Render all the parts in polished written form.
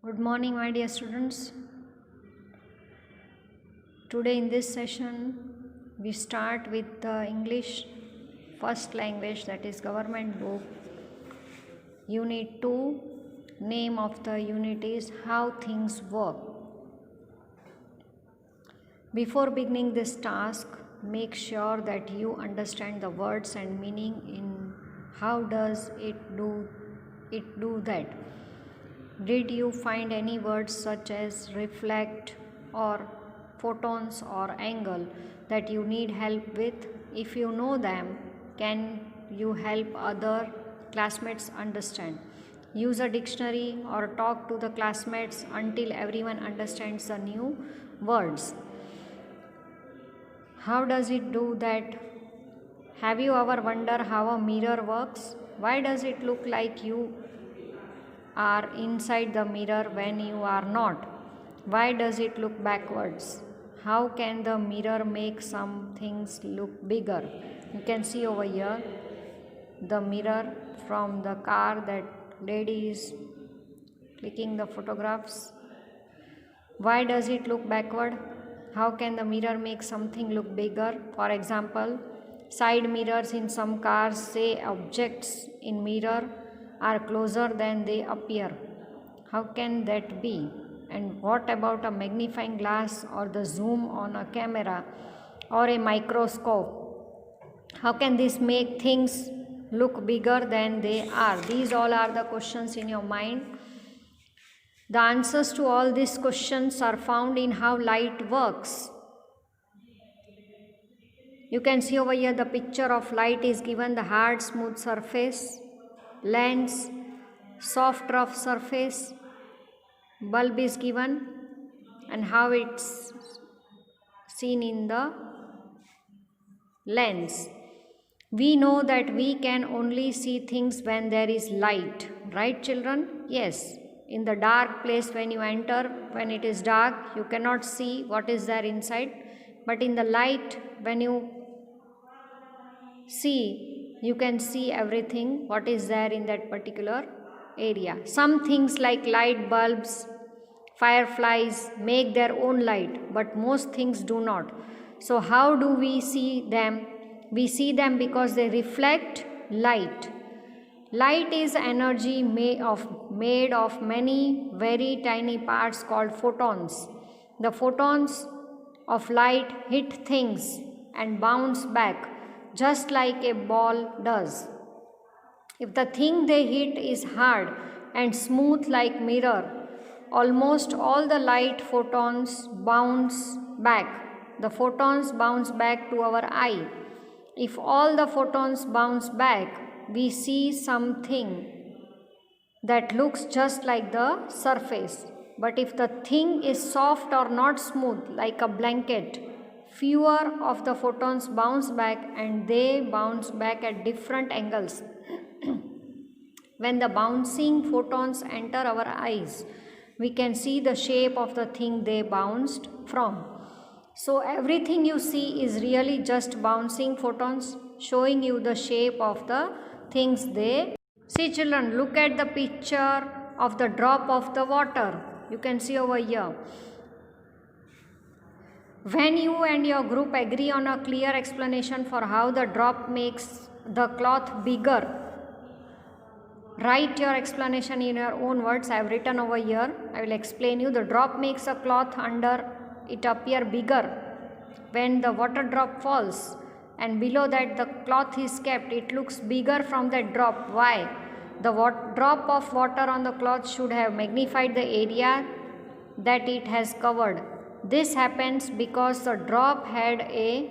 Good morning, my dear students. Today in this session, we start with the English first language, that is government book, Unit 2. Name of the unit is How Things Work. Before beginning this task, make sure that you understand the words and meaning in how does it do that. Did you find any words such as reflect or photons or angle that you need help with? If you know them, can you help other classmates understand? Use a dictionary or talk to the classmates until everyone understands the new words. How does it do that? Have you ever wondered how a mirror works? Why does it look like you are inside the mirror when you are not? Why does it look backwards? How can the mirror make some things look bigger? You can see over here the mirror from the car that lady is clicking the photographs. Why does it look backward? How can the mirror make something look bigger? For example, side mirrors in some cars say objects in mirror are closer than they appear. How can that be? And what about a magnifying glass or the zoom on a camera or a microscope? How can this make things look bigger than they are? These all are the questions in your mind. The answers to all these questions are found in how light works. You can see over here the picture of light is given, the hard smooth surface, lens, soft rough surface, bulb is given, and how it's seen in the lens. We know that we can only see things when there is light, right children? Yes. In the dark place, when you enter, when it is dark, you cannot see what is there inside. But in the light, when you see, you can see everything what is there in that particular area. Some things like light bulbs, fireflies make their own light, but most things do not. So how do we see them? We see them because they reflect light. Light is energy made of many very tiny parts called photons. The photons of light hit things and bounce back just like a ball does. If the thing they hit is hard and smooth like mirror, almost all the light photons bounce back. The photons bounce back to our eye. If all the photons bounce back, we see something that looks just like the surface. But if the thing is soft or not smooth like a blanket, fewer of the photons bounce back, and they bounce back at different angles. When the bouncing photons enter our eyes, we can see the shape of the thing they bounced from. So everything you see is really just bouncing photons showing you the shape of the things they see. Children, look at the picture of the drop of the water. You can see over here. When you and your group agree on a clear explanation for how the drop makes the cloth bigger, write your explanation in your own words. I have written over here. I will explain you. The drop makes a cloth under it appear bigger when the water drop falls, and below that the cloth is kept. It looks bigger from that drop. Why? The drop of water on the cloth should have magnified the area that it has covered. This happens because the drop had a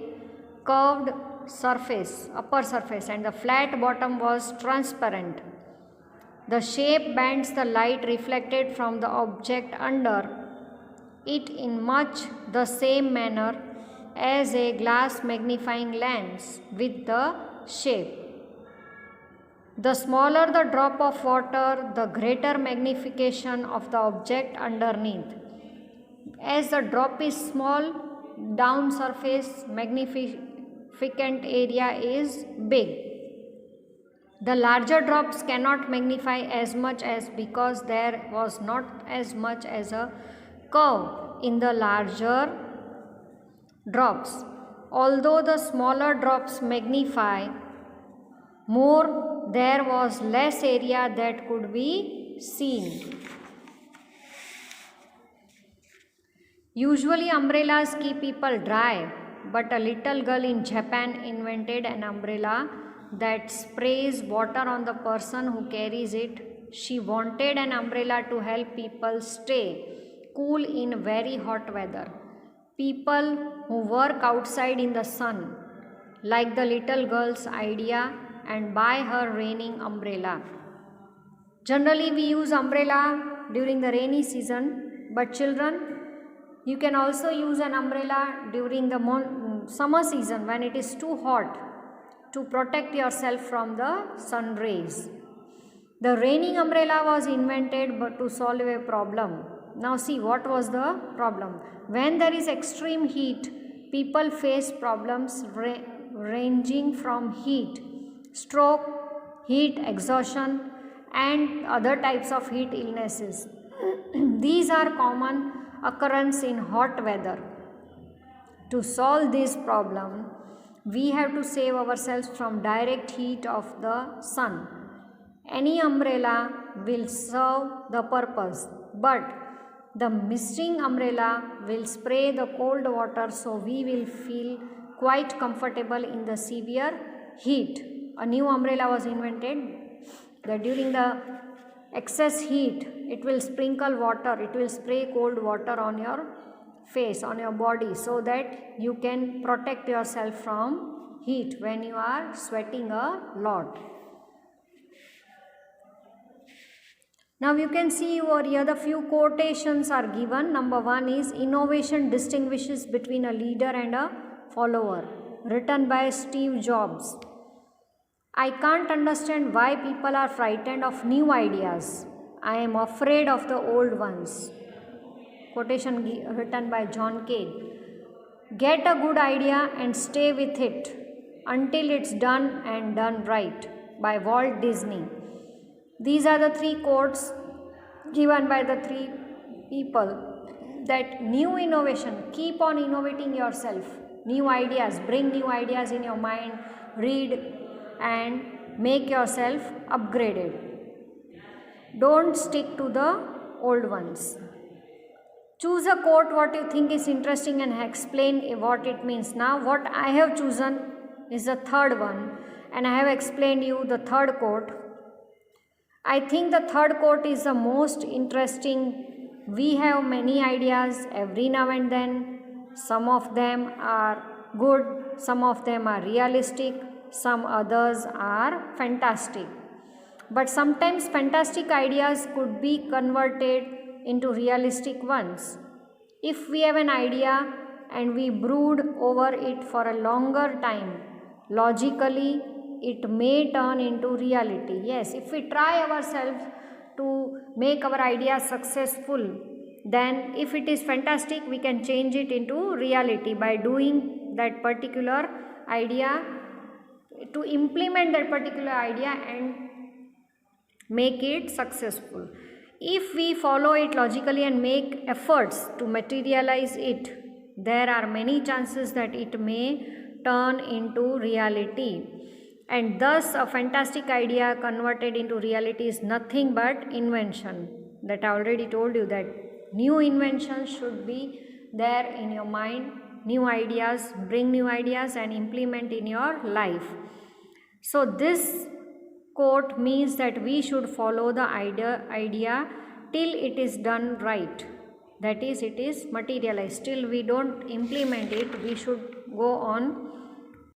curved surface, upper surface, and the flat bottom was transparent. The shape bends the light reflected from the object under it in much the same manner as a glass magnifying lens with the shape. The smaller the drop of water, the greater magnification of the object underneath. As the drop is small, down surface magnificent area is big. The larger drops cannot magnify as much as because there was not as much as a curve in the larger drops. Although the smaller drops magnify more, there was less area that could be seen. Usually umbrellas keep people dry, but a little girl in Japan invented an umbrella that sprays water on the person who carries it. She wanted an umbrella to help people stay cool in very hot weather. People who work outside in the sun like the little girl's idea and buy her raining umbrella. Generally we use umbrella during the rainy season, but children, you can also use an umbrella during the summer season when it is too hot to protect yourself from the sun rays. The raining umbrella was invented to solve a problem. Now see, what was the problem? When there is extreme heat, people face problems ranging from heat stroke, heat exhaustion, and other types of heat illnesses. These are common occurrence in hot weather. To solve this problem, we have to save ourselves from direct heat of the sun. Any umbrella will serve the purpose, but the misting umbrella will spray the cold water, so we will feel quite comfortable in the severe heat. A new umbrella was invented that during the excess heat, it will sprinkle water, it will spray cold water on your face, on your body, so that you can protect yourself from heat when you are sweating a lot. Now you can see over here the few quotations are given. Number 1 is innovation distinguishes between a leader and a follower, written by Steve Jobs. I can't understand why people are frightened of new ideas. I am afraid of the old ones. Quotation written by John Cage. Get a good idea and stay with it until it's done and done right, by Walt Disney. These are the 3 quotes given by the 3 people that new innovation, keep on innovating yourself, new ideas, bring new ideas in your mind, read and make yourself upgraded. Don't stick to the old ones. Choose a quote what you think is interesting and explain what it means. Now what I have chosen is the third one, and I have explained you the third quote. I think the third quote is the most interesting. We have many ideas every now and then. Some of them are good, some of them are realistic, some others are fantastic. But sometimes fantastic ideas could be converted into realistic ones. If we have an idea and we brood over it for a longer time, logically it may turn into reality. Yes, if we try ourselves to make our idea successful, then if it is fantastic, we can change it into reality by doing that particular idea, to implement that particular idea and make it successful. If we follow it logically and make efforts to materialize it, there are many chances that it may turn into reality. And thus a fantastic idea converted into reality is nothing but invention. That I already told you, that new inventions should be there in your mind, new ideas, bring new ideas and implement in your life. So this quote means that we should follow the idea till it is done right. That is, it is materialized. Till we don't implement it, we should go on